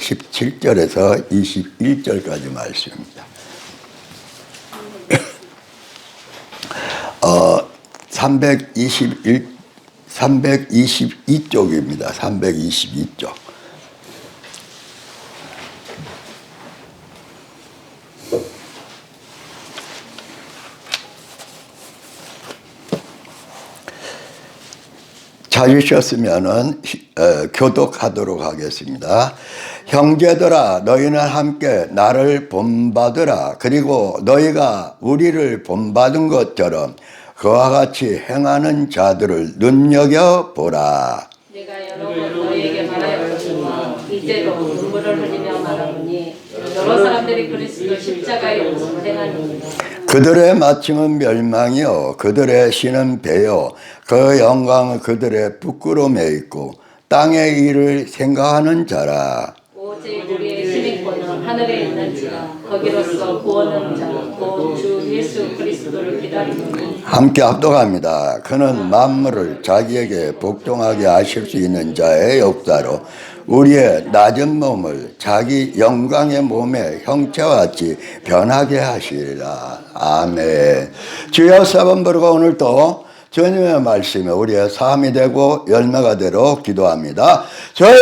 17절에서 21절까지 말씀입니다. 322쪽입니다. 322쪽. 찾으셨으면은 교독하도록 하겠습니다. 형제들아, 너희는 함께 나를 본받으라. 그리고 너희가 우리를 본받은 것처럼 그와 같이 행하는 자들을 눈여겨보라. 내가 여러 번 너희에게 말하였거니와 이제도 눈물을 흘리며 말하노니 여러 사람들이 그리스도 십자가의 옷을 행하느니라. 그들의 마침은 멸망이요 그들의 신은 배요 그 영광은 그들의 부끄러움에 있고 땅의 일을 생각하는 자라. 오직 우리의 시민권은 하늘에 있는지라 거기로서 구원하는 자 곧 주 예수 그리스도를 기다리노니. 함께 합독합니다. 그는 만물을 자기에게 복종하게 하실 수 있는 자의 역사로 우리의 낮은 몸을 자기 영광의 몸의 형체와 같이 변하게 하시리라. 아멘. 주여 세 번 부르고 오늘도 주님의 말씀에 우리의 삶이 되고 열매가 되도록 기도합니다. 주여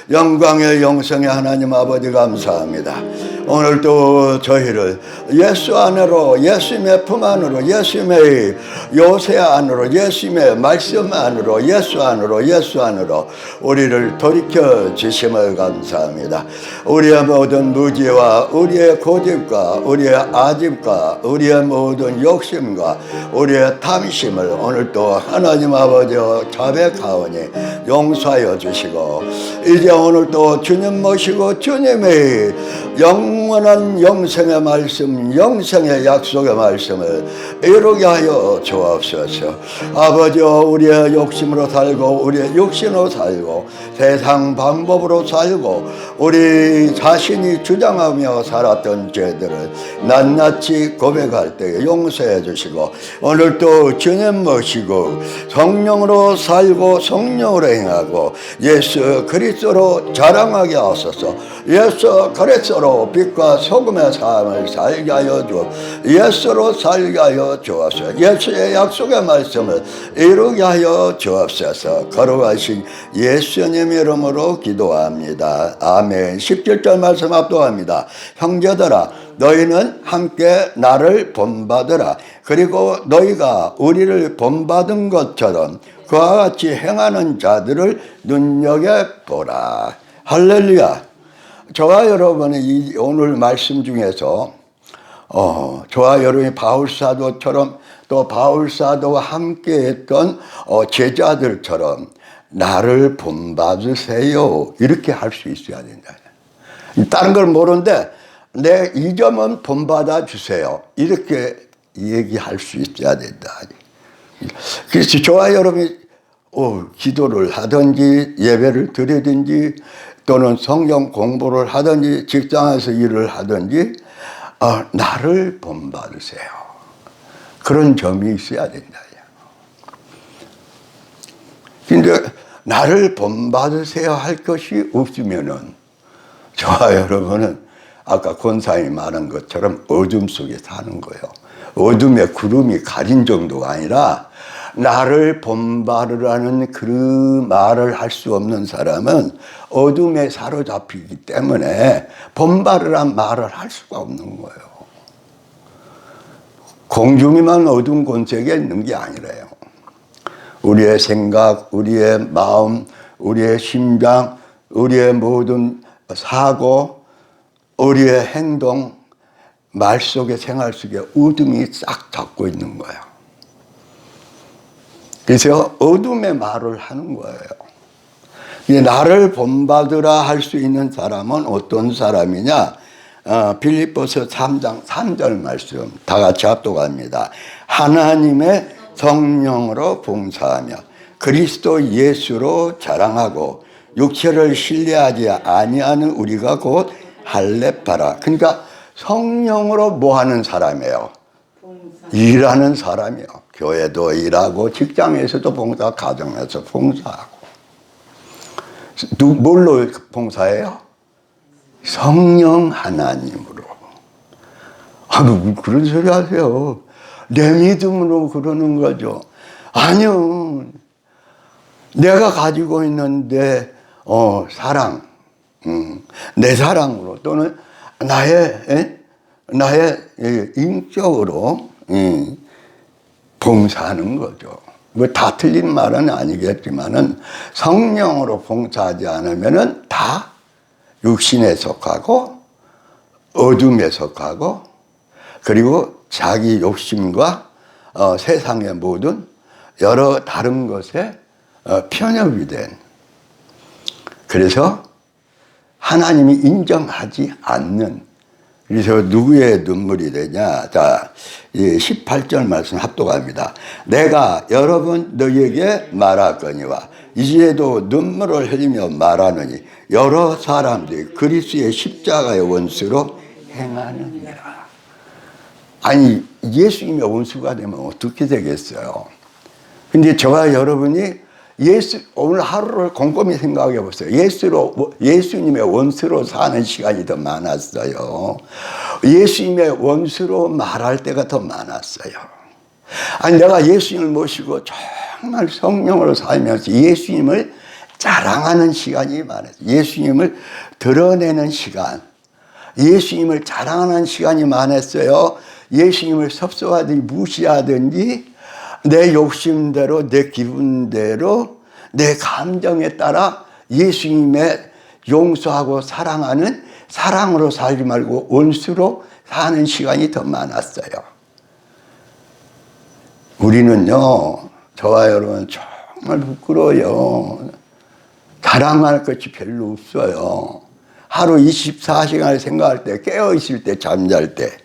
영광의 영성의 하나님 아버지 감사합니다. 오늘도 저희를 예수 안으로, 예수님의 품 안으로, 예수님의 요새 안으로, 예수님의 말씀 안으로, 예수 안으로 우리를 돌이켜 주심을 감사합니다. 우리의 모든 무지와 우리의 고집과 우리의 아집과 우리의 모든 욕심과 우리의 탐심을 오늘도 하나님 아버지와 자백하오니 용서하여 주시고, 이제 오늘도 주님 모시고 주님의 영원한 영생의 말씀, 영생의 약속의 말씀을 이루게 하여 주옵소서. 아버지여, 우리의 욕심으로 살고 우리의 육신으로 살고 세상 방법으로 살고 우리 자신이 주장하며 살았던 죄들을 낱낱이 고백할 때 용서해 주시고, 오늘도 주님 모시고 성령으로 살고 성령으로 행하고 예수 그리스도로 자랑하게 하소서. 예수 그리스도로 빛과 소금의 삶을 살게 하여 주옵소서. 예수로 살게 하여 주옵소서. 예수의 약속의 말씀을 이루게 하여 주옵소서. 거룩하신 예수님 이름으로 기도합니다. 아멘. 17절 말씀 압도합니다. 형제들아, 너희는 함께 나를 본받으라. 그리고 너희가 우리를 본받은 것처럼 그와 같이 행하는 자들을 눈여겨보라. 할렐루야. 저와 여러분이 오늘 말씀 중에서 저와 여러분이 바울사도처럼 또 바울사도와 함께 했던 제자들처럼 나를 본받으세요, 이렇게 할 수 있어야 된다. 다른 걸 모르는데 내 이 점은 본받아 주세요, 이렇게 얘기할 수 있어야 된다. 그래서 저와 여러분이 기도를 하든지 예배를 드리든지 또는 성경 공부를 하든지 직장에서 일을 하든지 나를 본받으세요, 그런 점이 있어야 된다. 근데 나를 본받으세요 할 것이 없으면은 저와 여러분은 아까 권사님이 말한 것처럼 어둠 속에 사는 거예요. 어둠에 구름이 가린 정도가 아니라 나를 본받으라는 그 말을 할 수 없는 사람은 어둠에 사로잡히기 때문에 본받으란 말을 할 수가 없는 거예요. 공중이만 어둠 권세에 있는 게 아니래요. 우리의 생각, 우리의 마음, 우리의 심장, 우리의 모든 사고, 우리의 행동, 말 속에 생활 속에 어둠이 싹 잡고 있는 거예요. 그래서 어둠의 말을 하는 거예요. 나를 본받으라 할 수 있는 사람은 어떤 사람이냐? 빌립보서 3장 3절 말씀 다 같이 합독합니다. 하나님의 성령으로 봉사하며 그리스도 예수로 자랑하고 육체를 신뢰하지 아니하는 우리가 곧 할례파라. 그러니까 성령으로 뭐 하는 사람이에요? 일하는 사람이에요. 교회도 일하고 직장에서도 봉사, 가정에서 봉사하고. 뭘로 봉사해요? 성령 하나님으로. 뭐 그런 소리 하세요. 내 믿음으로 그러는 거죠. 아니요. 내가 가지고 있는 내 사랑, 내 사랑으로 또는 나의 인격으로 봉사하는 거죠. 뭐 다 틀린 말은 아니겠지만은 성령으로 봉사하지 않으면은 다 육신에 속하고 어둠에 속하고 그리고 자기 욕심과 세상의 모든 여러 다른 것에 편협이 된, 그래서 하나님이 인정하지 않는, 그래서 누구의 눈물이 되냐. 자, 18절 말씀 합독합니다. 내가 여러 번 너희에게 말하거니와 이제도 눈물을 흘리며 말하느니 여러 사람들이 그리스도의 십자가의 원수로 행하느니라. 아니, 예수님의 원수가 되면 어떻게 되겠어요? 근데 저와 여러분이 오늘 하루를 곰곰이 생각해 보세요. 예수님의 원수로 사는 시간이 더 많았어요. 예수님의 원수로 말할 때가 더 많았어요. 아니, 내가 예수님을 모시고 정말 성령으로 살면서 예수님을 자랑하는 시간이 많았어요. 예수님을 드러내는 시간, 예수님을 자랑하는 시간이 많았어요. 예수님을 섭섭하든지 무시하든지 내 욕심대로, 내 기분대로, 내 감정에 따라 예수님의 용서하고 사랑하는, 사랑으로 살지 말고 원수로 사는 시간이 더 많았어요. 우리는요, 저와 여러분 정말 부끄러워요. 자랑할 것이 별로 없어요. 하루 24시간을 생각할 때, 깨어있을 때, 잠잘 때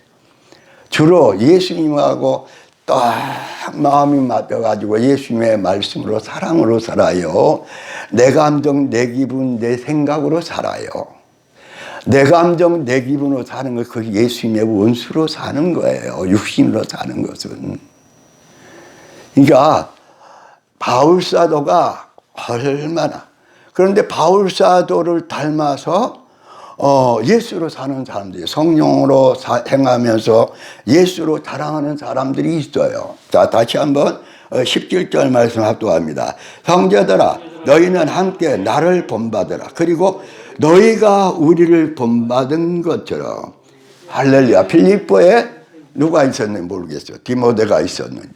주로 예수님하고 딱 마음이 맞아가지고 예수님의 말씀으로 사랑으로 살아요. 내 감정, 내 기분, 내 생각으로 살아요. 내 감정, 내 기분으로 사는 것, 그 예수님의 원수로 사는 거예요. 육신으로 사는 것은. 그러니까 바울 사도가 얼마나, 그런데 바울 사도를 닮아서 예수로 사는 사람들이, 성령으로 행하면서 예수로 자랑하는 사람들이 있어요. 자, 다시 한번 17절 말씀 합독합니다. 형제들아, 너희는 함께 나를 본받으라. 그리고 너희가 우리를 본받은 것처럼. 할렐루야. 빌립보에 누가 있었는지 모르겠어요. 디모데가 있었는지.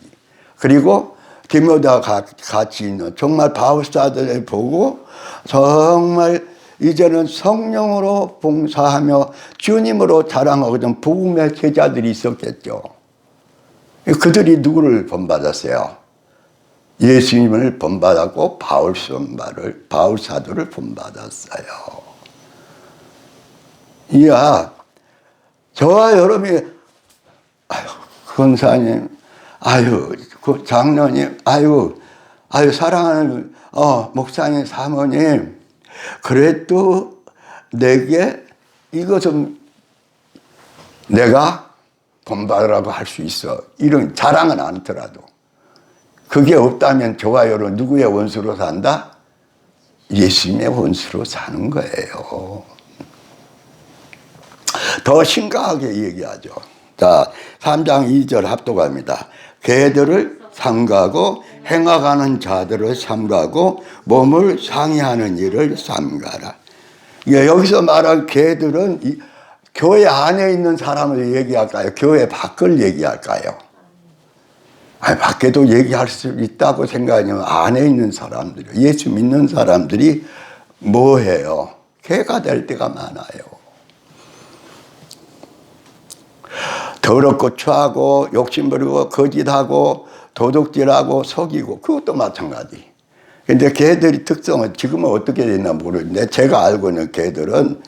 그리고 디모데가 같이 있는, 정말 바울 사도를 보고 정말 이제는 성령으로 봉사하며 주님으로 자랑하거든 복음의 제자들이 있었겠죠. 그들이 누구를 본받았어요? 예수님을 본받았고 바울 사도를 본받았어요. 이야, 저와 여러분이, 아유, 권사님, 아유, 그 장로님, 아유, 사랑하는 목사님, 사모님, 그래도 내게 이것은 내가 본받으라고 할 수 있어. 이런 자랑은 않더라도. 그게 없다면 저와 여러분 누구의 원수로 산다? 예수님의 원수로 사는 거예요. 더 심각하게 얘기하죠. 자, 3장 2절 합독합니다. 개들을 삼가고 행악하는 자들을 삼가고 몸을 상해하는 일을 삼가라. 여기서 말한 개들은 교회 안에 있는 사람을 얘기할까요? 교회 밖을 얘기할까요? 아니, 밖에도 얘기할 수 있다고 생각하면 안에 있는 사람들이, 예수 믿는 사람들이 뭐 해요? 개가 될 때가 많아요. 더럽고 추하고 욕심부리고 거짓하고 도둑질하고 속이고, 그것도 마찬가지. 근데 개들이 특성은 지금은 어떻게 됐나 모르는데, 제가 알고 있는 개들은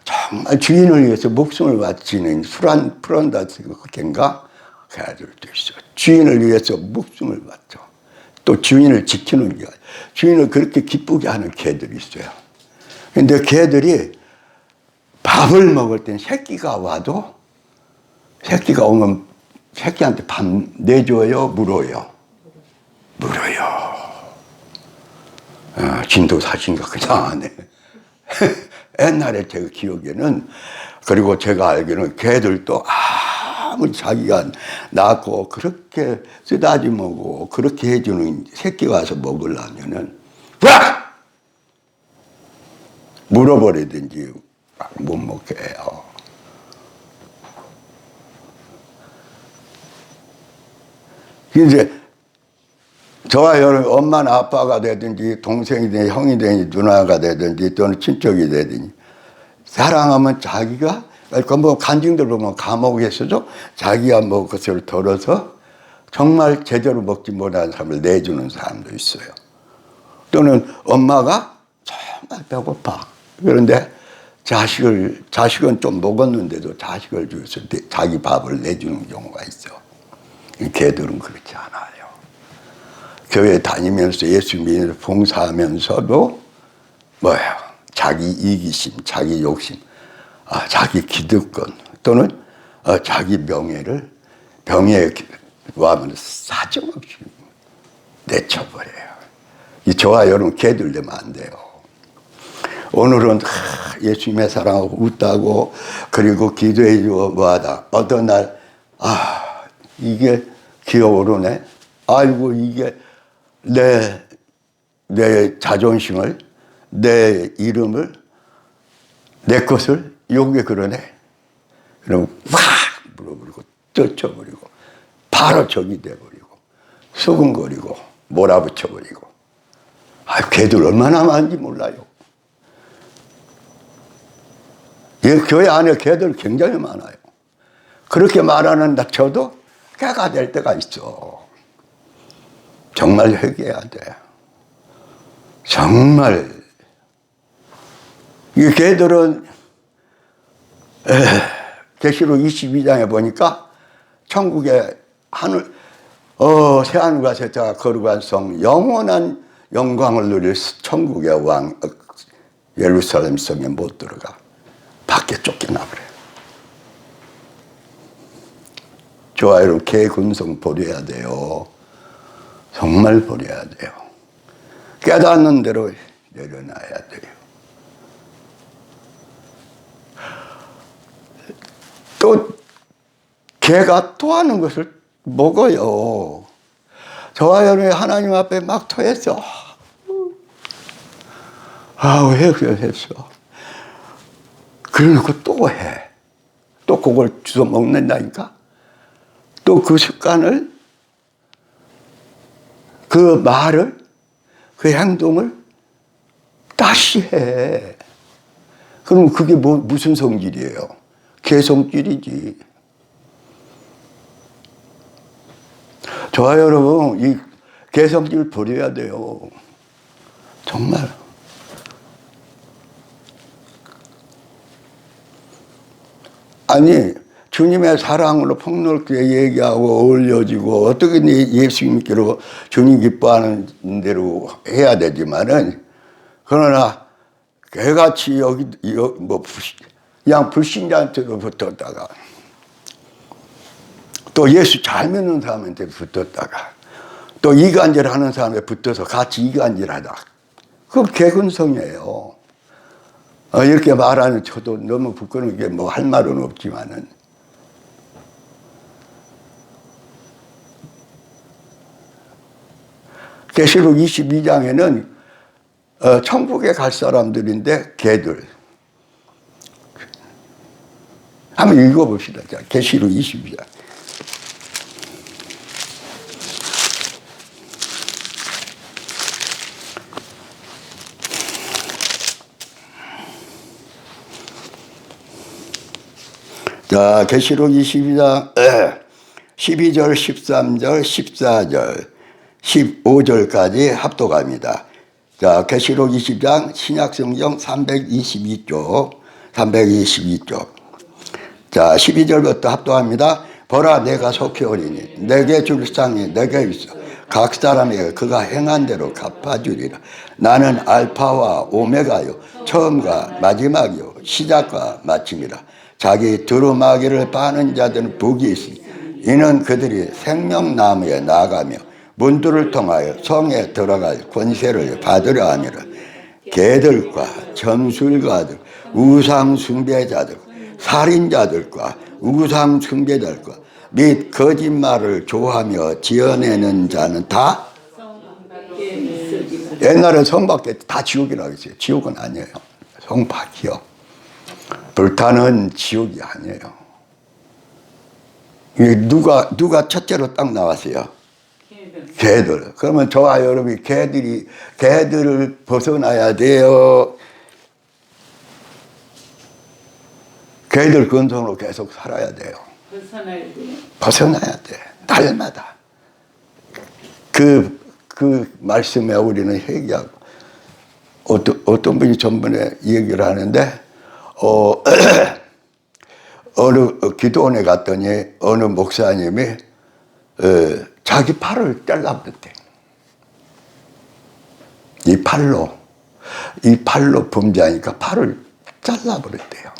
정말 주인을 위해서 목숨을 바치는 프란다스 개인가? 개들도 있어요. 주인을 위해서 목숨을 바쳐. 또 주인을 지키는 게, 주인을 그렇게 기쁘게 하는 개들이 있어요. 근데 개들이 밥을 먹을 땐 새끼가 와도, 새끼가 오면 새끼한테 밥 내줘요, 물어요? 물어요. 진도 사진가 그냥 안 해. 옛날에 제 기억에는, 그리고 제가 알기로는 개들도 아무리 자기가 낳고 그렇게 쓰다듬고 그렇게 해주는 새끼 와서 먹으려면은 와! 물어버리든지 못 먹게 해요. 이제 저와 여러분, 엄마나 아빠가 되든지 동생이 되든지 형이 되든지 누나가 되든지 또는 친척이 되든지 사랑하면 자기가, 뭐 간증들 보면 감옥에서도 자기가 먹을 것을 덜어서 정말 제대로 먹지 못하는 사람을 내주는 사람도 있어요. 또는 엄마가 정말 배고파. 그런데 자식은 좀 먹었는데도 자식을 주어서 자기 밥을 내주는 경우가 있어. 개들은 그렇지 않아요. 교회 다니면서 예수 믿으면서 봉사하면서도 뭐야, 자기 이기심, 자기 욕심, 자기 기득권 또는 자기 명예를 병에 와면 사정없이 내쳐버려요. 저와 여러분 개들 되면 안 돼요. 오늘은 예수님의 사랑하고 웃다고 그리고 기도해주고 뭐하다, 어떤 날 이게 기어오르네. 아이고 이게 내 자존심을, 내 이름을, 내 것을 욕에 그러네. 그럼 확 물어버리고 쫓아버리고 바로 적이 돼버리고 수근거리고 몰아붙여버리고. 걔들 얼마나 많은지 몰라요. 교회 안에 개들 굉장히 많아요. 그렇게 말하는 저도 개가 될 때가 있어. 정말 회개해야 돼. 정말. 이 개들은 계시록 22장에 보니까 천국의 하늘, 새하늘과 새 땅 거룩한 성, 영원한 영광을 누릴 천국의 왕 예루살렘 성에 못 들어가. 밖에 쫓겨나버려요. 저와 여러분, 개 근성 버려야 돼요. 정말 버려야 돼요. 깨닫는 대로 내려놔야 돼요. 또 개가 토하는 것을 먹어요. 저와 여러분이 하나님 앞에 막 토했어. 왜 했어? 그래놓고 또 해. 또 그걸 주워 먹는다니까? 또 그 습관을, 그 말을, 그 행동을 다시 해. 그럼 그게 무슨 성질이에요? 개성질이지. 저와 여러분, 이 개성질 버려야 돼요. 정말. 아니, 주님의 사랑으로 폭넓게 얘기하고 어울려지고 어떻게 예수님께로 주님 기뻐하는 대로 해야 되지만은, 그러나 개같이 그냥 불신자한테도 붙었다가 또 예수 잘 믿는 사람한테 붙었다가 또 이간질하는 사람에 붙어서 같이 이간질하다. 그건 개근성이에요. 이렇게 말하는 저도 너무 부끄러운 게 뭐 할 말은 없지만은, 계시록 22장에는 천국에 갈 사람들인데 개들. 한번 읽어봅시다. 계시록 22장. 자, 계시록 22장 12절, 13절, 14절, 15절까지 합독합니다. 자, 계시록 20장 신약성경 322쪽. 자, 12절부터 합독합니다. 보라, 내가 속히 오리니 내게 줄 상이 내게 있어. 각 사람에게 그가 행한 대로 갚아주리라. 나는 알파와 오메가요, 처음과 마지막이요, 시작과 마침이라. 자기 두루마기를 빠는 자들은 복이 있으니 이는 그들이 생명나무에 나가며 문들을 통하여 성에 들어갈 권세를 받으려 함이라. 개들과 점술가들, 우상 숭배자들, 살인자들과 우상 숭배자들과 및 거짓말을 좋아하며 지어내는 자는 다 옛날에 성 밖에 다 지옥이라고 했어요. 지옥은 아니에요. 성 밖이요. 불타는 지옥이 아니에요. 누가 첫째로 딱 나왔어요? 개들. 그러면 저와 여러분이 개들을 벗어나야 돼요. 개들 근성으로 계속 살아야 돼요. 벗어나야 돼. 날마다. 그 말씀에 우리는 회개하고, 어떤 분이 전번에 얘기를 하는데, 어느 기도원에 갔더니 어느 목사님이 자기 팔을 잘라버렸대. 이 팔로 범죄하니까 팔을 잘라버렸대요.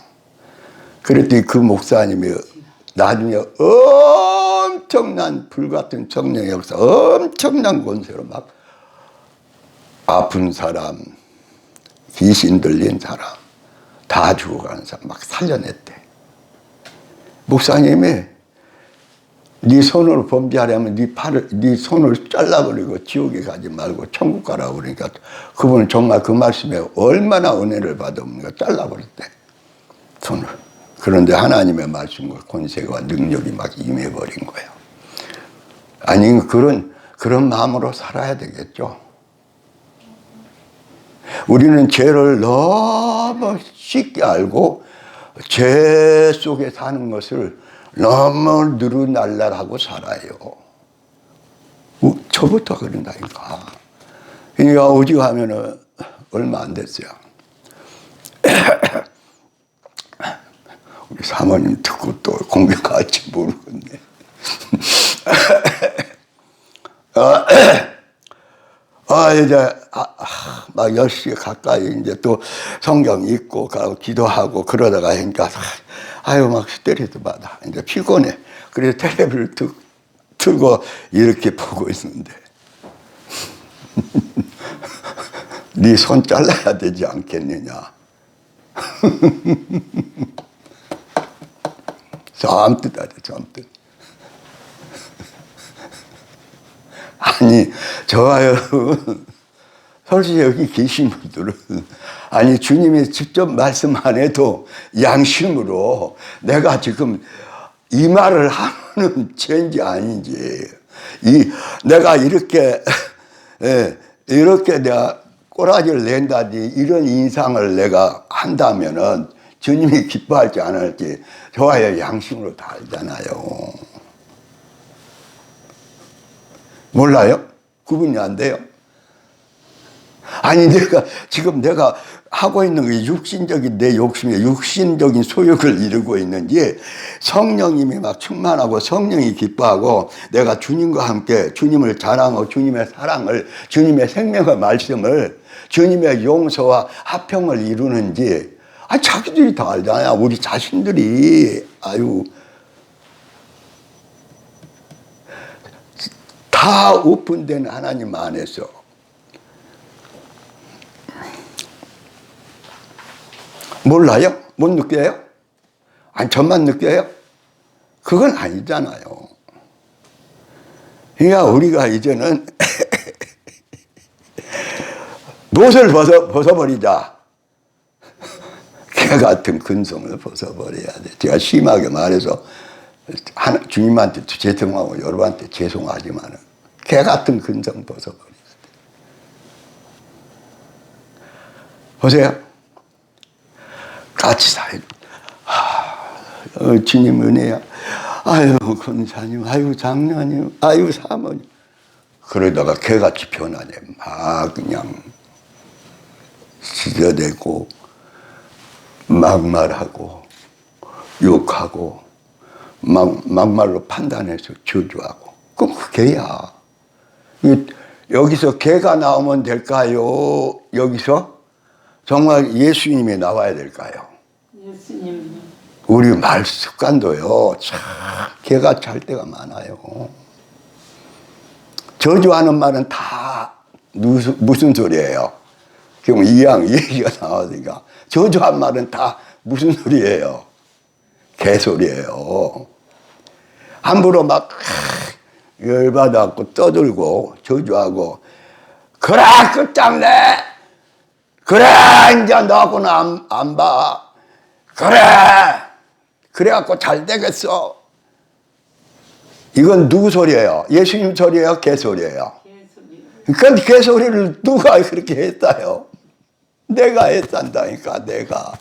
그랬더니 그 목사님이 나중에 엄청난 불같은 청량의 역사, 엄청난 권세로 막 아픈 사람, 귀신 들린 사람, 다 죽어가는 사람 막 살려냈대. 목사님이 네 손으로 범죄하려면 네 손을 잘라버리고 지옥에 가지 말고 천국 가라고 그러니까 그분은 정말 그 말씀에 얼마나 은혜를 받으면 잘라버렸대. 손을. 그런데 하나님의 말씀과 권세와 능력이 막 임해버린 거예요. 아니 그런 마음으로 살아야 되겠죠. 우리는 죄를 너무 쉽게 알고 죄 속에 사는 것을 너무 느루날랄하고 살아요. 저부터 그런다니까. 그러니까 오직 하면은 얼마 안 됐어요. 우리 사모님 듣고 또 공격할지 모르겠네. 이제 막 10시 가까이 이제 또 성경 읽고 가고 기도하고 그러다가 하니까 막 스트레스 받아. 이제 피곤해. 그래서 텔레비를 틀고 이렇게 보고 있는데 네 손 잘라야 되지 않겠느냐. 섬뜩 하죠, 섬뜩. 아니, 저와 여러분, 솔직히 여기 계신 분들은, 아니, 주님이 직접 말씀 안 해도 양심으로 내가 지금 이 말을 하는 죄인지 아닌지, 내가 이렇게 내가 꼬라지를 낸다든지 이런 인상을 내가 한다면은 주님이 기뻐할지 안 할지 저와의 양심으로 다 알잖아요. 몰라요? 구분이 안 돼요? 아니 지금 내가 하고 있는 게 육신적인 내 욕심에 육신적인 소욕을 이루고 있는지 성령님이 막 충만하고 성령이 기뻐하고 내가 주님과 함께 주님을 자랑하고 주님의 사랑을 주님의 생명의 말씀을 주님의 용서와 화평을 이루는지 자기들이 다 알잖아요. 우리 자신들이 다 오픈된 하나님 안에서 몰라요? 못 느껴요? 아니 저만 느껴요? 그건 아니잖아요. 그러니까 우리가 이제는 못을 벗어버리자. 개 같은 근성을 벗어버려야 돼. 제가 심하게 말해서 주님한테 죄송하고 여러분한테 죄송하지만은 개 같은 근성 벗어버리세요. 보세요. 같이 살아요. 주님 은혜야. 아유 권사님, 아유 장로님, 아유 사모님. 그러다가 개같이 변하네. 막 그냥 지저대고 막말하고 욕하고 막말로 판단해서 저주하고. 그럼 그 개야. 여기서 개가 나오면 될까요? 여기서 정말 예수님이 나와야 될까요? 예수님. 우리 말 습관도요, 참 개가 잘 때가 많아요. 저주하는 말은 다 무슨 소리예요? 그럼 이왕 얘기가 나왔으니까 저주한 말은 다 무슨 소리예요? 개소리예요. 함부로 막 열받아갖고 떠들고 저주하고 그래 끝장내 그래 이제 너하고는 안 봐 그래 그래갖고 잘 되겠어. 이건 누구 소리예요? 예수님 소리예요? 개소리예요? 그 개소리를 누가 그렇게 했어요? 내가 했단다니까. 내가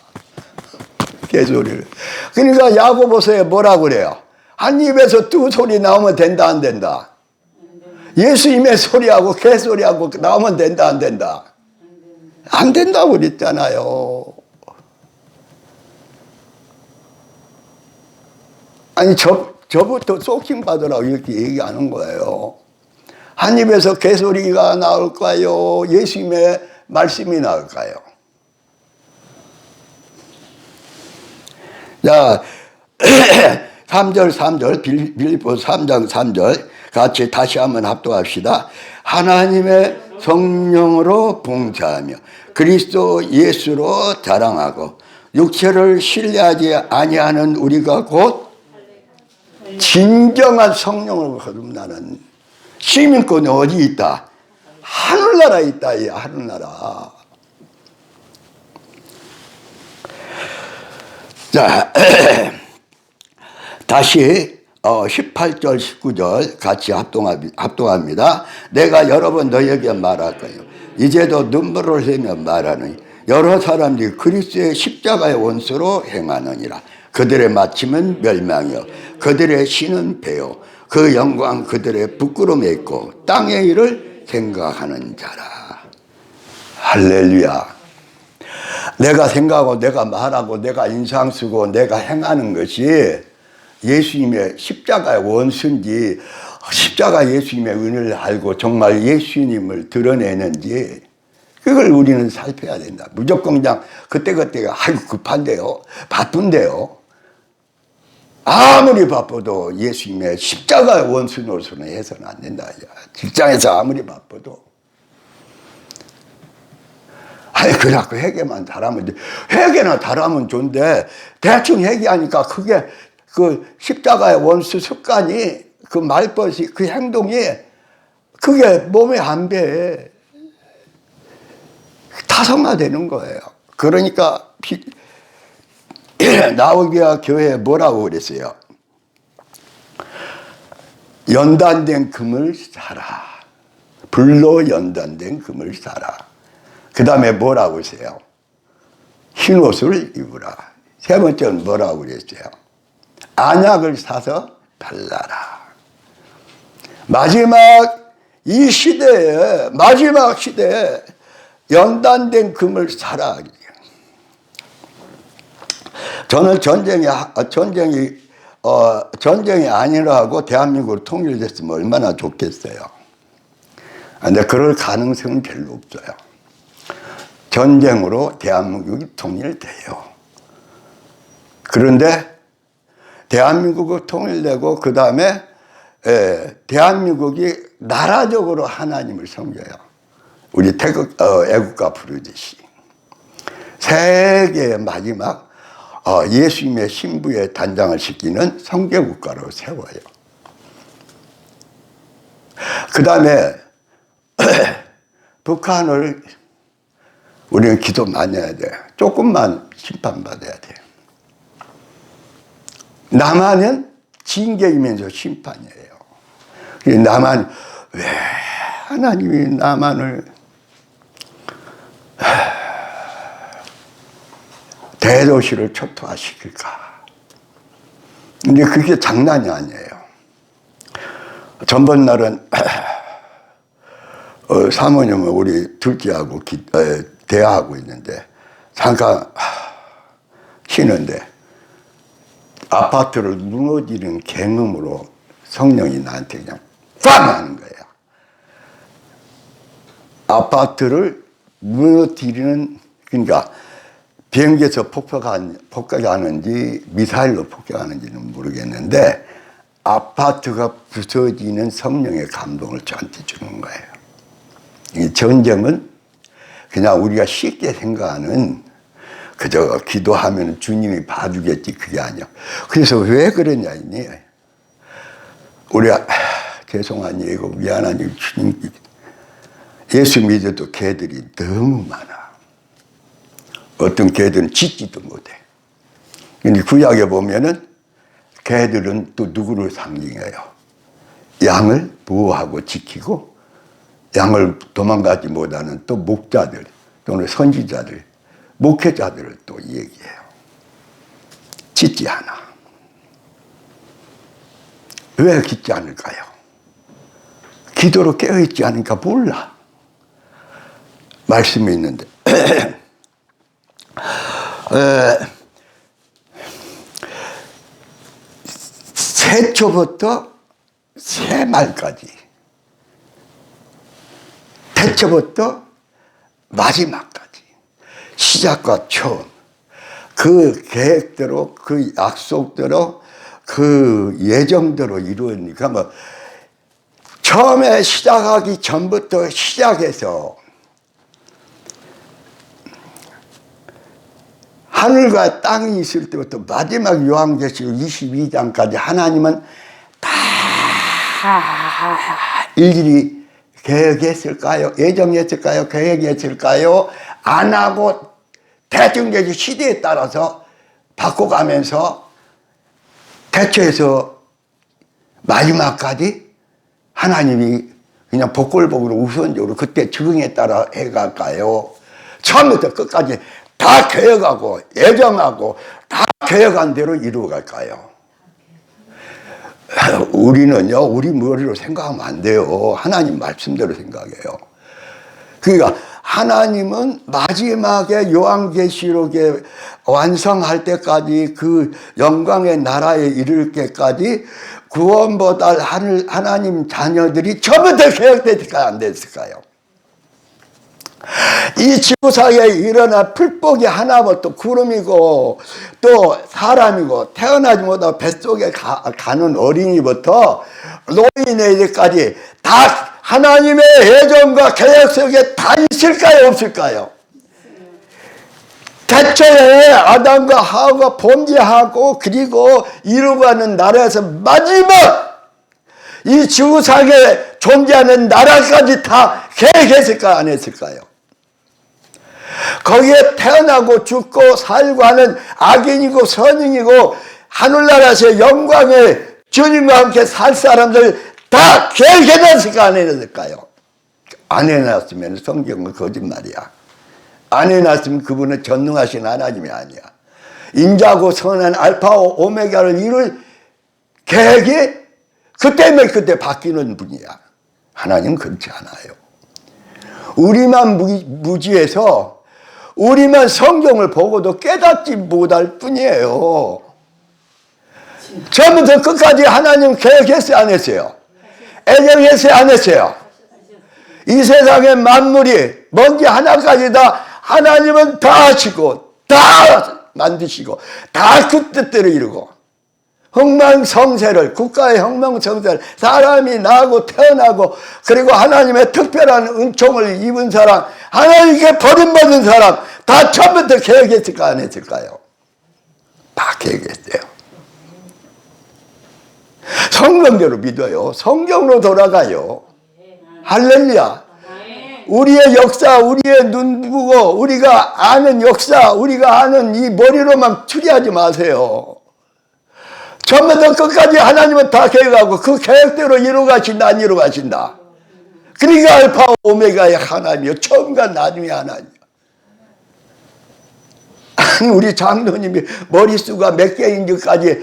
개소리를. 그러니까 야고보서에 뭐라고 그래요? 한 입에서 두 소리 나오면 된다 안 된다? 예수님의 소리하고 개소리하고 나오면 된다 안 된다? 안 된다고 그랬잖아요. 아니 저부터 소킹 받으라고 이렇게 얘기하는 거예요. 한 입에서 개소리가 나올까요? 예수님의 말씀이 나올까요? 자, 3절 빌립보서 3장 3절 같이 다시 한번 합독합시다. 하나님의 성령으로 봉사하며 그리스도 예수로 자랑하고 육체를 신뢰하지 아니하는 우리가 곧 진정한 성령을 거듭나는 시민권이 어디 있다? 하늘나라에 있다. 이 하늘나라. 자, 다시 18절 19절 같이 합동합니다. 내가 여러 번 너희에게 말할 거예요. 이제도 눈물을 흘리며 말하느니 여러 사람들이 그리스도의 십자가의 원수로 행하느니라. 그들의 마침은 멸망이요 그들의 신은 배요 그 영광 그들의 부끄러움에 있고 땅의 일을 생각하는 자라. 할렐루야. 내가 생각하고 내가 말하고 내가 인상 쓰고 내가 행하는 것이 예수님의 십자가의 원수인지 십자가 예수님의 은혜를 알고 정말 예수님을 드러내는지 그걸 우리는 살펴야 된다. 무조건 그냥 그때그때가 아이고 급한데요 바쁜데요 아무리 바빠도 예수님의 십자가의 원수 노릇은 해서는 안 된다. 직장에서 아무리 바빠도 아니 그래갖고 회개만 잘하면 돼. 회개나 잘하면 좋은데 대충 회개하니까 그게 그 십자가의 원수 습관이 그 말벗이 그 행동이 그게 몸에 안 배. 타성화되는 거예요. 그러니까 나오기와 교회에 뭐라고 그랬어요? 연단된 금을 사라. 불로 연단된 금을 사라. 그 다음에 뭐라고 했어요? 흰옷을 입으라. 세 번째는 뭐라고 그랬어요? 안약을 사서 발라라. 이 시대에 마지막 시대에 연단된 금을 사라. 저는 전쟁이 아니라고 대한민국으로 통일됐으면 얼마나 좋겠어요. 근데 그럴 가능성은 별로 없어요. 전쟁으로 대한민국이 통일돼요. 그런데 대한민국이 통일되고 그 다음에 대한민국이 나라적으로 하나님을 섬겨요. 우리 애국가 부르듯이 세계의 마지막 예수님의 신부의 단장을 시키는 성계국가로 세워요. 그 다음에 북한을 우리는 기도 많이 해야 돼. 조금만 심판받아야 돼. 남한은 징계이면서 심판이에요. 남한 왜 하나님이 남한을 대도시를 초토화시킬까? 근데 그게 장난이 아니에요. 전번날은 사모님은 우리 둘째하고 대화하고 있는데 잠깐 쉬는데 아파트를 무너지는 갱음으로 성령이 나한테 그냥 팡 하는 거예요. 아파트를 무너뜨리는, 그러니까 비행기에서 폭격하는지 미사일로 폭격하는지는 모르겠는데 아파트가 부서지는 성령의 감동을 저한테 주는 거예요. 이 전쟁은 그냥 우리가 쉽게 생각하는 그저 기도하면 주님이 봐주겠지 그게 아니야. 그래서 왜 그러냐니 우리가 죄송한 얘기고 미안한 얘기 주님 예수 믿어도 개들이 너무 많아. 어떤 개들은 짖지도 못해. 근데 구약에 보면은 개들은 또 누구를 상징해요? 양을 보호하고 지키고 양을 도망가지 못하는 또 목자들 또는 선지자들 목회자들을 또 얘기해요. 짖지 않아. 왜 짖지 않을까요? 기도로 깨어있지 않으니까 몰라. 말씀이 있는데 태초부터 새말까지 태초부터 마지막까지 시작과 처음 그 계획대로 그 약속대로 그 예정대로 이루어지니까 뭐 처음에 시작하기 전부터 시작해서 하늘과 땅이 있을 때부터 마지막 요한계시록 22장까지 하나님은 다 일일이 계획했을까요? 예정했을까요? 계획했을까요? 안 하고 대중적인 시대에 따라서 바꿔가면서 대처해서 마지막까지 하나님이 그냥 복골복으로 우선적으로 그때 적응에 따라 해갈까요? 처음부터 끝까지 다 계획하고 예정하고 다 계획한 대로 이루어갈까요? 우리는요, 우리 머리로 생각하면 안 돼요. 하나님 말씀대로 생각해요. 그러니까 하나님은 마지막에 요한계시록에 완성할 때까지 그 영광의 나라에 이를 때까지 구원보다 하나님 자녀들이 처음부터 계획됐을까요? 안 됐을까요? 이 지구상에 일어난 풀복이 하나부터 구름이고 또 사람이고 태어나지 못하고 뱃속에 가는 어린이부터 노인에 이르기까지 다 하나님의 예정과 계획 속에 다 있을까요? 없을까요? 대초에 아담과 하와가 범죄하고 그리고 이루어가는 나라에서 마지막 이 지구상에 존재하는 나라까지 다 계획했을까요? 안 했을까요? 거기에 태어나고 죽고 살고 하는 악인이고 선인이고 하늘나라에서 영광의 주님과 함께 살 사람들 다 계획해놨을까 안 해놨을까요? 안 해놨으면 성경은 거짓말이야. 안 해놨으면 그분은 전능하신 하나님이 아니야. 인자고 선한 알파와 오메가를 이룰 계획이 그때면 그때 바뀌는 분이야. 하나님은 그렇지 않아요. 우리만 무지해서 우리만 성경을 보고도 깨닫지 못할 뿐이에요. 처음부터 끝까지 하나님 계획했어요? 안 했어요? 애정했어요? 안 했어요? 이 세상의 만물이 먼지 하나까지 다 하나님은 다 하시고 다 만드시고 다 그 뜻대로 이루고 흥망성쇠를 국가의 흥망성쇠를 사람이 나고 태어나고 그리고 하나님의 특별한 은총을 입은 사람 하나님께 버림받은 사람 다 처음부터 계획했을까 안 했을까요? 다 계획했어요. 성경대로 믿어요. 성경으로 돌아가요. 할렐루야. 우리의 역사, 우리의 눈 보고 우리가 아는 역사, 우리가 아는 이 머리로만 추리하지 마세요. 처음부터 끝까지 하나님은 다 계획하고 그 계획대로 이루어가신다 안 이루어가신다. 그러니까 알파 오메가의 하나님이요 처음과 나중에 하나님. 아니 우리 장로님이 머릿수가 몇 개인지까지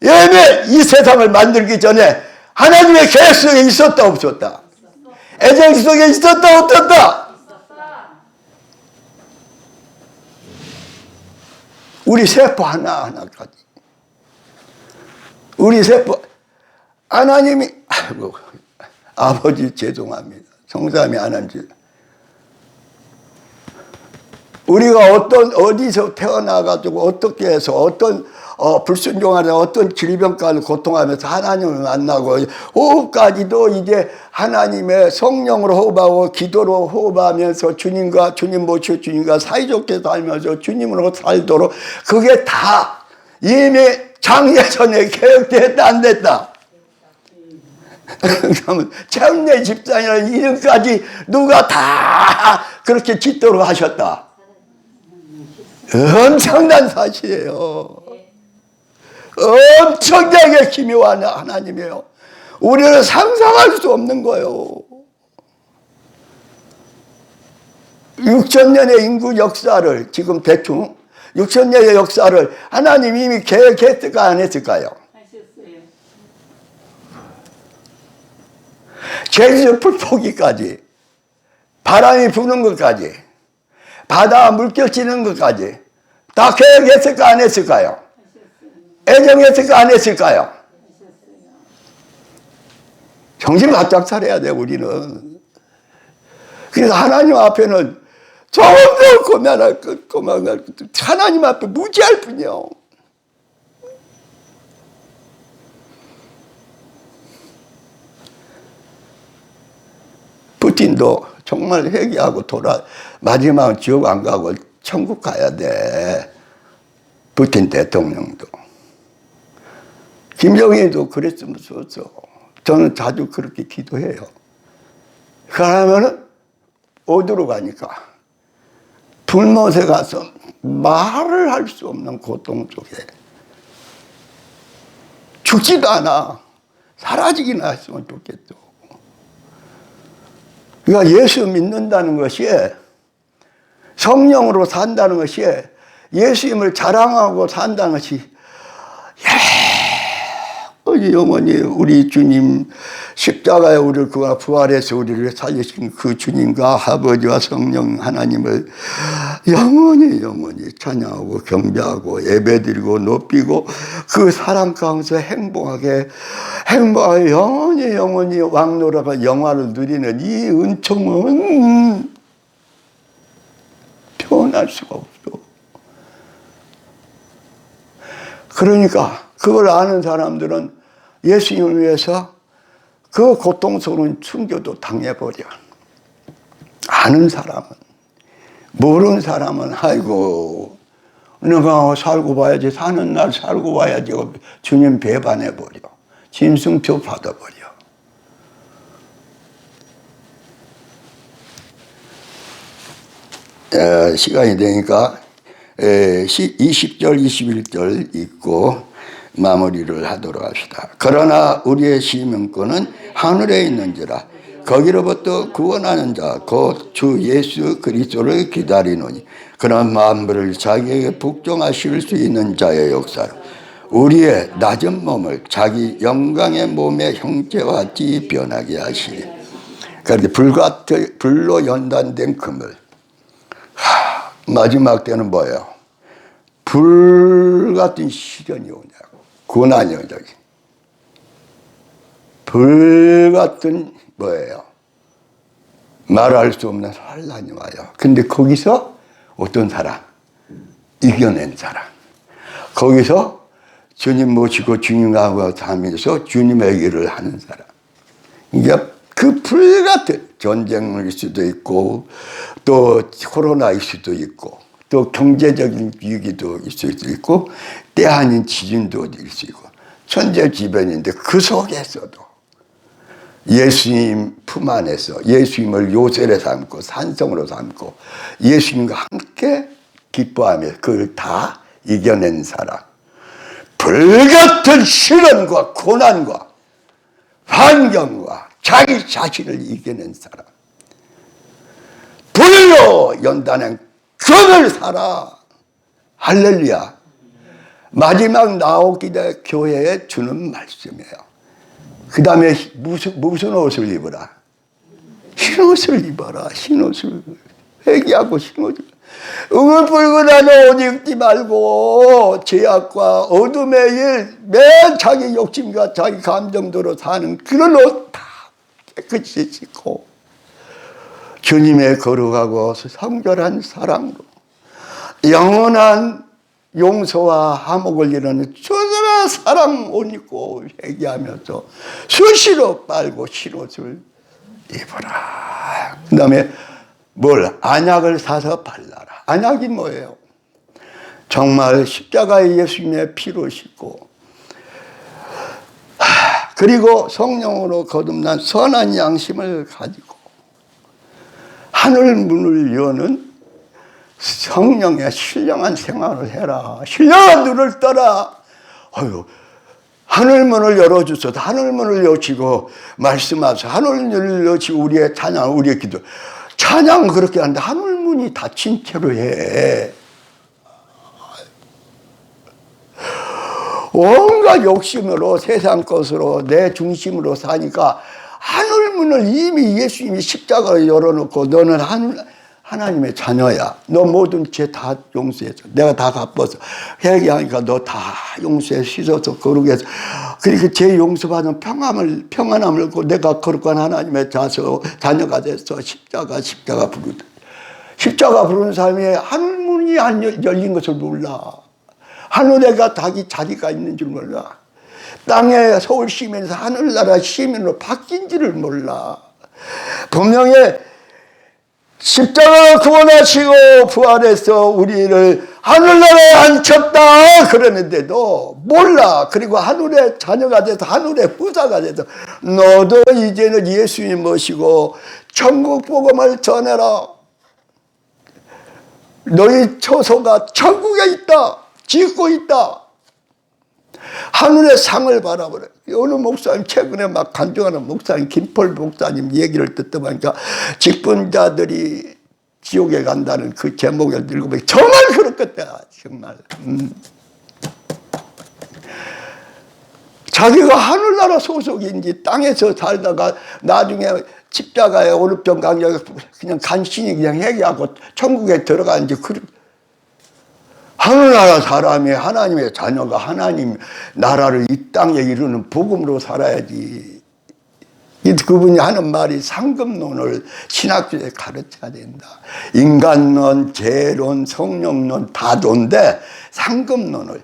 예매 이 세상을 만들기 전에 하나님의 계획 속에 있었다 없었다? 애정 속에 있었다 없었다? 우리 세포 하나하나까지 우리 세포 하나님이 아이고 아버지 죄송합니다. 성삼이 안 한지 우리가 어디서 태어나가지고 어떻게 해서 불순종하는 어떤 질병까지 고통하면서 하나님을 만나고 호흡까지도 이제 하나님의 성령으로 호흡하고 기도로 호흡하면서 주님 모시고 주님과 사이좋게 살면서 주님으로 살도록 그게 다 이미 장예전에 계획됐다 안 됐다. 그러면 장례 집사니라 이름까지 누가 다 그렇게 짓도록 하셨다. 엄청난 사실이에요. 엄청나게 기묘한 하나님이에요. 우리는 상상할 수 없는 거예요. 6,000년의 인구 역사를 지금 대충 6,000년의 역사를 하나님 이미 계획했을까 안 했을까요? 제주 풀포기까지 바람이 부는 것까지 바다 물결치는 것까지 다 계획했을까 안 했을까요? 애정했을까 안 했을까요? 정신 바짝 차려야 돼 우리는. 그래서 하나님 앞에는 조금도 고민할 하나님 앞에 무지할 뿐이요. 푸틴도 정말 회개하고 마지막은 지옥 안 가고 천국 가야 돼. 푸틴 대통령도. 김정일도 그랬으면 좋죠. 저는 자주 그렇게 기도해요. 그러면은 어디로 가니까 불못에 가서 말을 할 수 없는 고통 속에 죽지도 않아. 사라지기나 했으면 좋겠죠. 그러니까 예수 믿는다는 것이 성령으로 산다는 것이 예수님을 자랑하고 산다는 것이 영원히 우리 주님 십자가에 우리를 부활해서 우리를 살리신 그 주님과 아버지와 성령 하나님을 영원히 찬양하고 경배하고 예배드리고 높이고 그 사랑 가운데서 행복하게 영원히 왕노라가 영화를 누리는 이 은총은 표현할 수가 없어. 그러니까 그걸 아는 사람들은 예수님을 위해서 그 고통스러운 충격도 당해버려. 아는 사람은. 모르는 사람은 아이고 내가 살고 봐야지, 사는 날 살고 봐야지 주님 배반해버려. 짐승표 받아버려. 시간이 되니까 20절 21절 읽고 마무리를 하도록 합시다. 그러나 우리의 시민권은 하늘에 있는지라 거기로부터 구원하는 자 곧 주 예수 그리스도를 기다리노니 그런 만물을 자기에게 복종하실 수 있는 자의 역사로 우리의 낮은 몸을 자기 영광의 몸의 형체와 같이 변하게 하시니 그런데 불로 연단된 그물 마지막 때는 뭐예요? 불 같은 시련이 오냐고. 고난이 오냐고. 불 같은 뭐예요? 말할 수 없는 환난이 와요. 근데 거기서 어떤 사람? 이겨낸 사람. 거기서 주님 모시고 주님하고 하면서 주님의 일을 하는 사람. 이게 그 불 같은 전쟁일 수도 있고 또 코로나일 수도 있고 또 경제적인 위기도 있을 수 있고 때 아닌 지진도 있을 수 있고 천재지변인데 그 속에서도 예수님 품 안에서 예수님을 요새로 삼고 산성으로 삼고 예수님과 함께 기뻐하며 그걸 다 이겨낸 사람. 불같은 시련과 고난과 환경과 자기 자신을 이겨낸 사람. 불로 연단한 그를 살아. 할렐루야. 마지막 나오기대 교회에 주는 말씀이에요. 그 다음에 무슨 옷을 입어라? 흰 옷을 입어라. 흰 옷을. 회개하고 흰 옷을. 으글불글한 옷 입지 말고 죄악과 어둠의 일, 맨 자기 욕심과 자기 감정대로 사는 그런 옷 다 깨끗이 씻고 주님의 거룩하고 성결한 사랑으로 영원한 용서와 화목을 이루는 주님의 사랑 옷 입고 회개하면서 수시로 빨고 흰옷을 입어라. 그 다음에 뭘? 안약을 사서 발라라. 안약이 뭐예요? 정말 십자가의 예수님의 피로 씻고 그리고 성령으로 거듭난 선한 양심을 가지고 하늘 문을 여는 성령의 신령한 생활을 해라. 신령한 눈을 떠라. 하늘 문을 열어주셔서 하늘 문을 여시고 말씀하셔서 하늘 문을 여시고 우리의 찬양, 우리의 기도. 찬양 그렇게 하는데 하늘 문이 닫힌 채로 해. 온갖 욕심으로 세상 것으로 내 중심으로 사니까 하늘 문을 이미 예수님이 십자가로 열어놓고 너는 하나님의 자녀야. 너 모든 죄 다 용서해서 내가 다 갚아서 회개하니까 너 다 용서해 씻어서 거룩해서 그리고 죄 용서받은 평안함을 얻고 내가 거룩한 하나님의 자녀가 돼서 십자가 부르다. 십자가 부르는 사람이 하늘문이 안 열린 것을 몰라. 하늘에가 자기가 있는 줄 몰라. 땅에 서울 시민에서 하늘나라 시민으로 바뀐지를 몰라. 분명히 십자가로 구원하시고 부활해서 우리를 하늘나라에 앉혔다 그러는데도 몰라. 그리고 하늘의 자녀가 돼서 하늘의 부자가 돼서 너도 이제는 예수님 모시고 천국 복음을 전해라. 너희 처소가 천국에 있다. 짓고 있다. 하늘의 상을 바라보래. 어느 목사님 최근에 막 간증하는 목사님 김폴 목사님 얘기를 듣다 보니까 직분자들이 지옥에 간다는 그 제목을 들고 보니 정말 그렇겠다. 정말 자기가 하늘나라 소속인지 땅에서 살다가 나중에 십자가에 오른편 강력에 그냥 간신히 그냥 회개하고 천국에 들어가는지 하늘나라 사람이 하나님의 자녀가 하나님 나라를 이 땅에 이루는 복음으로 살아야지. 그분이 하는 말이 상급론을 신학교에 가르쳐야 된다. 인간론, 재론, 성령론 다 좋은데 상급론을.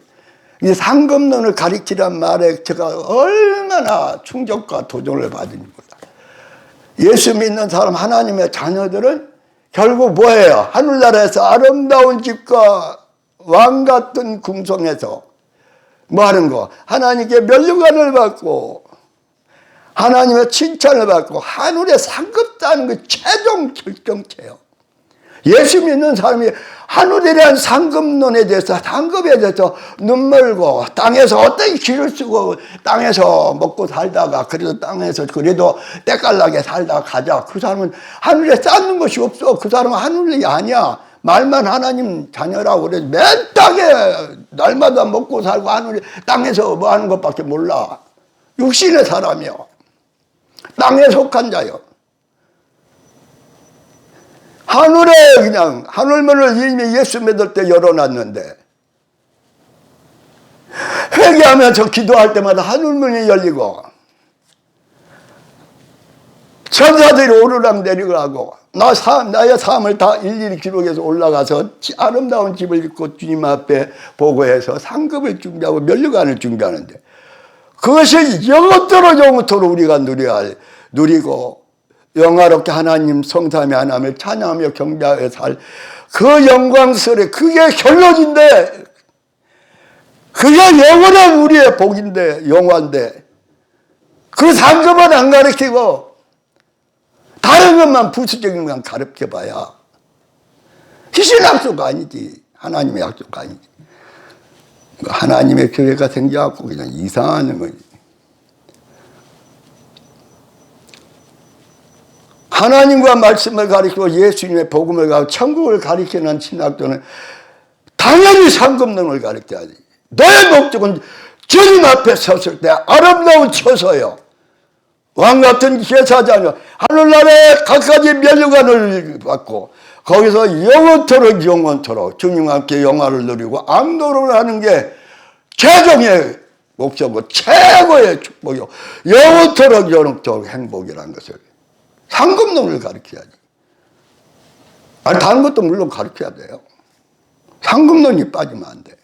이 상급론을 가르치란 말에 제가 얼마나 충격과 도전을 받은지 몰라. 예수 믿는 사람 하나님의 자녀들은 결국 뭐예요? 하늘나라에서 아름다운 집과 왕 같은 궁성에서 뭐 하는 거? 하나님께 면류관을 받고 하나님의 칭찬을 받고 하늘에 상급다는 그 최종 결정체요. 예수 믿는 사람이 하늘에 대한 상급론에 대해서 상급에 대해서 눈멀고 땅에서 어떤 길을 쓰고 땅에서 먹고 살다가 그래도 땅에서 그래도 때깔나게 살다가 가자. 그 사람은 하늘에 쌓는 것이 없어. 그 사람은 하늘이 아니야. 말만 하나님 자녀라고 그래. 맨 땅에 날마다 먹고 살고 하늘에 땅에서 뭐 하는 것밖에 몰라. 육신의 사람이요. 땅에 속한 자요. 하늘에 그냥 하늘문을 이미 예수 믿을 때 열어놨는데 회개하면서 기도할 때마다 하늘문이 열리고 천사들이 오르락 내리락하고 나의 삶을 다 일일이 기록해서 올라가서 아름다운 집을 짓고 주님 앞에 보고해서 상급을 준비하고 면류관을 준비하는데 그것이 영원토록 우리가 누리고 영화롭게 하나님 성삼위 하나님을 찬양하며 경배하여 살 그 영광스레 그게 결론인데 그게 영원한 우리의 복인데 영화인데 그 상급은 안 가르치고 다른 것만 부수적인 것만 가르쳐봐야 희신 약속 아니지. 하나님의 약속 아니지. 하나님의 교회가 생겨갖고 그냥 이상한 거지. 하나님과 말씀을 가르치고 예수님의 복음을 가르치고 천국을 가르치는 신학교는 당연히 상급론을 가르쳐야지. 너의 목적은 주님 앞에 섰을 때 아름다운 처소요. 왕같은 제사장이요. 하늘나라에 각가지 면류관을 받고 거기서 영원토록 주님과 함께 영화를 누리고 안도를 하는 게 최종의 목적이고 최고의 축복이요. 영원토록 행복이라는 것을 상급론을 가르쳐야지. 아니 다른 것도 물론 가르쳐야 돼요. 상급론이 빠지면 안 돼.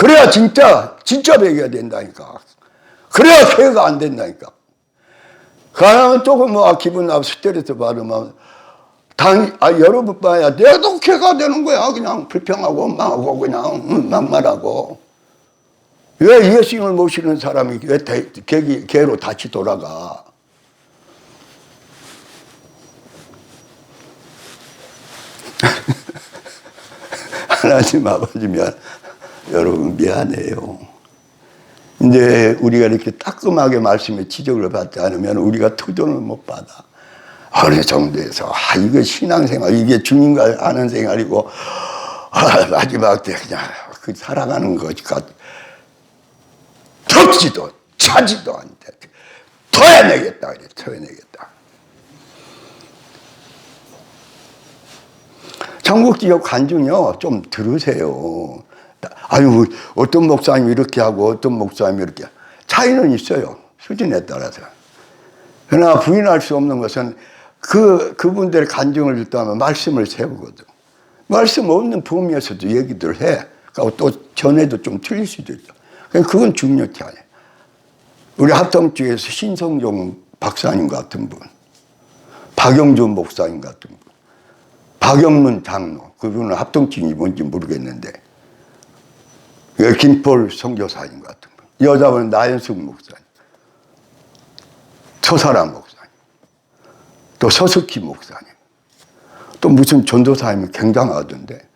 그래야 진짜 배겨야 된다니까. 그래야 쾌가 안 된다니까. 가면 조금 뭐 기분 나고 스트레스 받으면 여러분 봐야 내도 쾌가 되는 거야. 그냥 불평하고 원망하고 그냥 막말하고. 왜 예수님을 모시는 사람이 왜 개로 다시 돌아가? 하나님 아버지면 여러분 미안해요. 이제 우리가 이렇게 따끔하게 말씀에 지적을 받지 않으면 우리가 토전을 못 받아. 어느 정도에서 이거 신앙생활, 이게 주님과 하는 생활이고 마지막 때 그냥 살아가는 것까 덥지도 차지도 않는데 토해내겠다 그래. 토해내겠다. 전국지역 간증요 좀 들으세요. 아유, 어떤 목사님이 이렇게 하고 어떤 목사님이 이렇게. 차이는 있어요. 수준에 따라서. 그러나 부인할 수 없는 것은 그분들의 간증을 듣다면 말씀을 세우거든. 말씀 없는 범위에서도 얘기들 해. 그러니까 또 전에도 좀 틀릴 수도 있죠. 그건 중요치 않아요. 우리 합동주에서 신성종 박사님 같은 분, 박영준 목사님 같은 분, 박영문 장로, 그분은 합동주이 뭔지 모르겠는데, 김폴 선교사님 같은 분, 여자분 나연숙 목사님, 서사람 목사님, 또 서석희 목사님, 또 무슨 전도사님이 굉장하던데,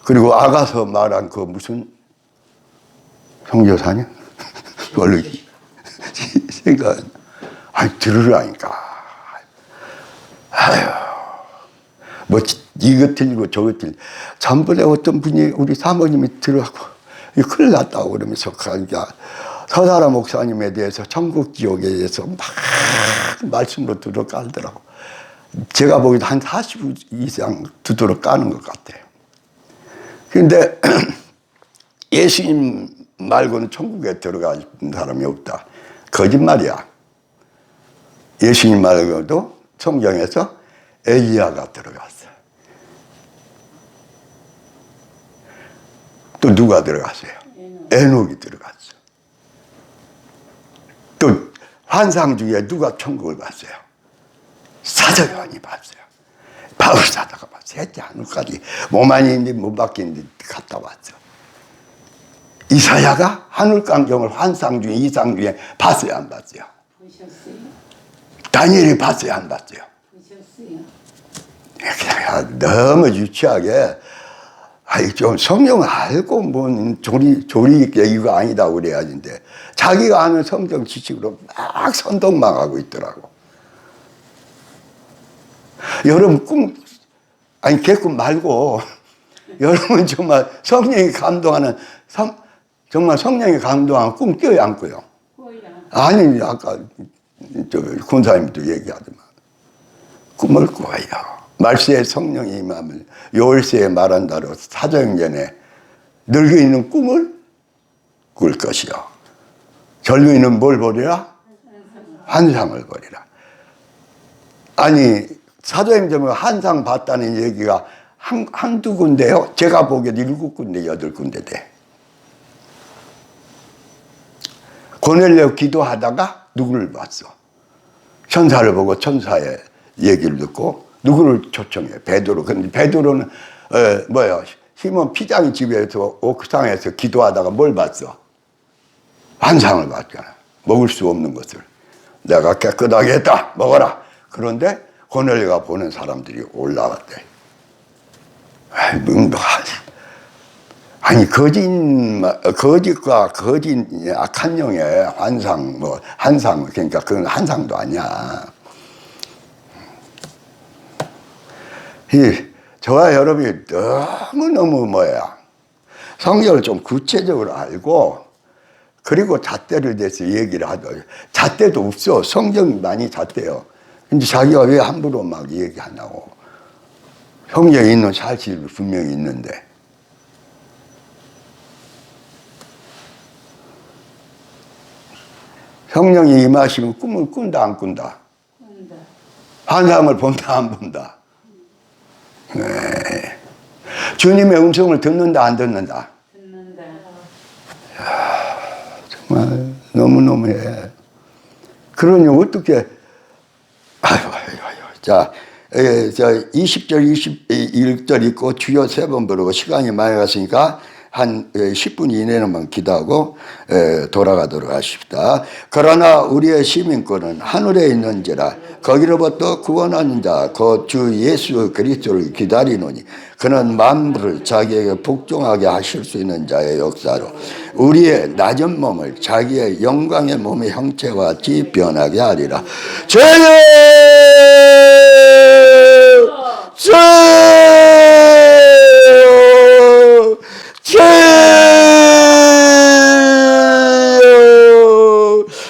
그리고 아가서 말한 그 무슨 선교사님? 원래 생각, 들으라니까. 아유, 뭐 이것 틀리고 저것 틀리고 전번에 어떤 분이 우리 사모님이 들어가고 큰일 났다고 그러면서 서사라 목사님에 대해서 천국지옥에 대해서 막 말씀으로 두드러 깔더라고. 제가 보기에도 한 40 이상 두드러 까는 것 같아요. 그런데 예수님 말고는 천국에 들어가는 사람이 없다. 거짓말이야. 예수님 말고도 성경에서 엘리야가 들어갔어. 또 누가 들어갔어요? 에녹이 들어갔어. 또 환상 중에 누가 천국을 봤어요? 사도요한이 봤어요. 바울 사도가 봤어요. 셋째 하늘까지 몸 안에 못 박히는데 갔다 왔어. 이사야가 하늘강경을 환상 중에 이상 중에 봤어요, 안 봤어요? 보셨어요? 다니엘이 봤어요, 안 봤어요? 보셨어요? 너무 유치하게 좀 성경을 알고 뭔 조리 있게 이거 아니다 그래야지인데 자기가 아는 성경 지식으로 막 선동망하고 있더라고. 여러분 개꿈 말고 여러분 정말 성령이 감동하는 정말 성령이 감동하는 꿈 꿔요, 안 꿔요? 아니, 아까 권사님도 얘기하더만 꿈을 꿔요. 말세에 성령이 임함을 요일세에 말한다로 사도행전에 늙은이는 꿈을 꿀 것이요 젊은이는 뭘 보리라? 환상을 보리라. 아니 사도행전에 환상 봤다는 얘기가 한두 군데요? 제가 보기에도 7군데 8군데 돼. 고넬료 기도하다가 누구를 봤어? 천사를 보고 천사의 얘기를 듣고 누구를 초청해? 베드로. 근데 베드로는 시몬 피장이 집에서 옥상에서 기도하다가 뭘 봤어? 환상을 봤잖아. 먹을 수 없는 것을 내가 깨끗하게 했다. 먹어라. 그런데 고넬료가 보는 사람들이 올라왔대. 아니 거짓과 거짓 악한 영의 환상 한상 그러니까 그건 한상도 아니야. 저와 여러분이 너무너무 성경을 좀 구체적으로 알고 그리고 잣대를 대서 얘기를 하더라고요. 잣대도 없어. 성경이 많이 잣대요. 근데 자기가 왜 함부로 막 얘기하냐고. 성경에 있는 사실이 분명히 있는데. 성령이 임하시면 꿈을 꾼다 안 꾼다? 꾼다. 환상을 본다 안 본다? 네. 주님의 음성을 듣는다 안 듣는다? 듣는다. 너무너무해. 그러니 어떻게, 아유. 자, 저 20절, 21절 있고 주여 3번 부르고 시간이 많이 갔으니까 한 10분 이내로만 기도하고 돌아가도록 하십시다. 그러나 우리의 시민권은 하늘에 있는지라 거기로부터 구원하는 자 그 주 예수 그리스도를 기다리노니 그는 만물을 자기에게 복종하게 하실 수 있는 자의 역사로 우리의 낮은 몸을 자기의 영광의 몸의 형체와 같이 변하게 하리라. 주여